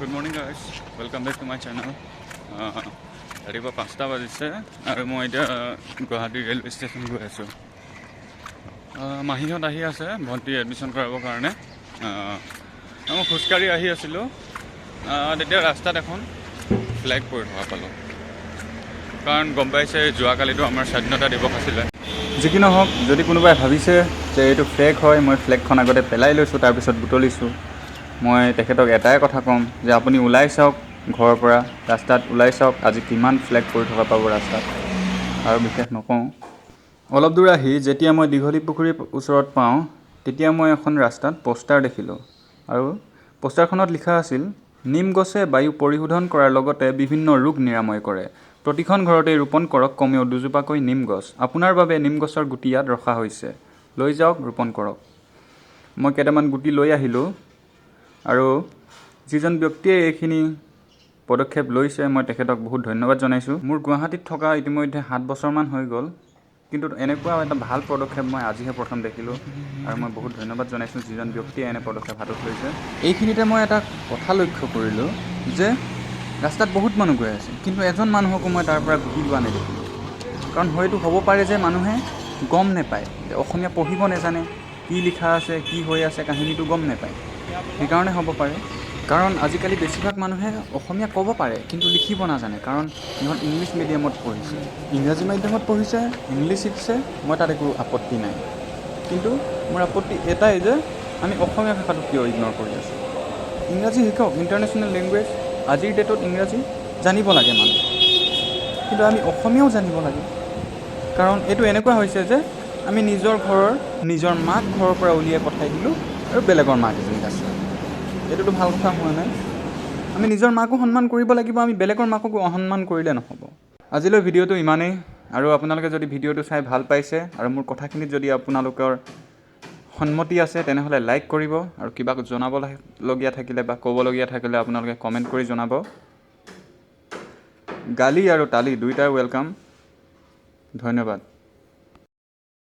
Good morning guys, welcome back to my channel. ৰাতিপুৱা 5টা বাজিছে আৰু মই এতিয়া গুৱাহাটী ৰেলৱে ষ্টেচন গৈ আছোঁ। মাহীহঁত আহি আছে ভণ্টি এডমিশ্যন কৰাবৰ কাৰণে। মই খোজকাঢ়ি আহি আছিলোঁ, তেতিয়া ৰাস্তাত এখন ফ্লেগ পৰি থকা পালোঁ। কাৰণ গম পাইছে যোৱাকালিতো আমাৰ স্বাধীনতা দিৱস আছিলে। যি কি নহওক, যদি কোনোবাই ভাবিছে যে এইটো ফ্লেগ হয়, মই ফ্লেগখন আগতে পেলাই লৈছোঁ তাৰপিছত বুটলিছোঁ, মই তেখেতক এটাই কথা ক'ম যে আপুনি ওলাই চাওক, ঘৰৰ পৰা ৰাস্তাত ওলাই চাওক, আজি কিমান ফ্লেগ পৰি থকা পাব ৰাস্তাত। আৰু বিশেষ নকওঁ। অলপ দূৰ আহি যেতিয়া মই দীঘলী পুখুৰীৰ ওচৰত পাওঁ, তেতিয়া মই এখন ৰাস্তাত পোষ্টাৰ দেখিলোঁ আৰু পোষ্টাৰখনত লিখা আছিল, নিম গছে বায়ু পৰিশোধন কৰাৰ লগতে বিভিন্ন ৰোগ নিৰাময় কৰে। প্ৰতিখন ঘৰতে ৰোপণ কৰক কমেও 2জোপাকৈ নিম গছ। আপোনাৰ বাবে নিম গছৰ গুটি ইয়াত ৰখা হৈছে, লৈ যাওক, ৰোপণ কৰক। মই কেইটামান গুটি লৈ আহিলোঁ আৰু যিজন ব্যক্তিয়ে এইখিনি পদক্ষেপ লৈছে মই তেখেতক বহুত ধন্যবাদ জনাইছোঁ। মোৰ গুৱাহাটীত থকা ইতিমধ্যে 7 বছৰমান হৈ গ'ল, কিন্তু এনেকুৱা এটা ভাল পদক্ষেপ মই আজিহে প্ৰথম দেখিলোঁ আৰু মই বহুত ধন্যবাদ জনাইছোঁ যিজন ব্যক্তিয়ে এনে পদক্ষেপ হাতত লৈছে। এইখিনিতে মই এটা কথা লক্ষ্য কৰিলোঁ যে ৰাস্তাত বহুত মানুহ গৈ আছে, কিন্তু এজন মানুহকো মই তাৰ পৰা গুটি লোৱা নেদেখিলোঁ। কাৰণ হয়তো হ'ব পাৰে যে মানুহে গম নাপায়, অসমীয়া পঢ়িব নাজানে, কি লিখা আছে, কি হৈ আছে কাহিনীটো গম নাপায়, সেইকাৰণে হ'ব পাৰে। কাৰণ আজিকালি বেছিভাগ মানুহে অসমীয়া ক'ব পাৰে কিন্তু লিখিব নাজানে, কাৰণ সিহঁত ইংলিছ মিডিয়ামত পঢ়িছে, ইংৰাজী মাধ্যমত পঢ়িছে, ইংলিছ শিকিছে, মই তাত একো আপত্তি নাই। কিন্তু মোৰ আপত্তি এটাই যে আমি অসমীয়া ভাষাটো কিয় ইগন'ৰ কৰি আছোঁ। ইংৰাজী শিকক, ইণ্টাৰনেশ্যনেল লেংগুৱেজ, আজিৰ ডেটত ইংৰাজী জানিব লাগে মানুহ, কিন্তু আমি অসমীয়াও জানিব লাগে। কাৰণ এইটো এনেকুৱা হৈছে যে আমি নিজৰ ঘৰৰ নিজৰ মাক ঘৰৰ পৰা উলিয়াই পঠাই দিলোঁ আৰু বেলেগৰ মাক এজনীক আছে। এইটোতো ভাল কথা হোৱা নাই। আমি নিজৰ মাকো সন্মান কৰিব লাগিব, আমি বেলেগৰ মাককো অসন্মান কৰিলে নহ'ব। আজিলৈ ভিডিঅ'টো ইমানেই, আৰু আপোনালোকে যদি ভিডিঅ'টো চাই ভাল পাইছে আৰু মোৰ কথাখিনিত যদি আপোনালোকৰ সন্মতি আছে তেনেহ'লে লাইক কৰিব, আৰু কিবা জনাবলগীয়া থাকিলে বা ক'বলগীয়া থাকিলে আপোনালোকে কমেণ্ট কৰি জনাব। গালি আৰু তালি দুয়োটাই ৱেলকাম। ধন্যবাদ।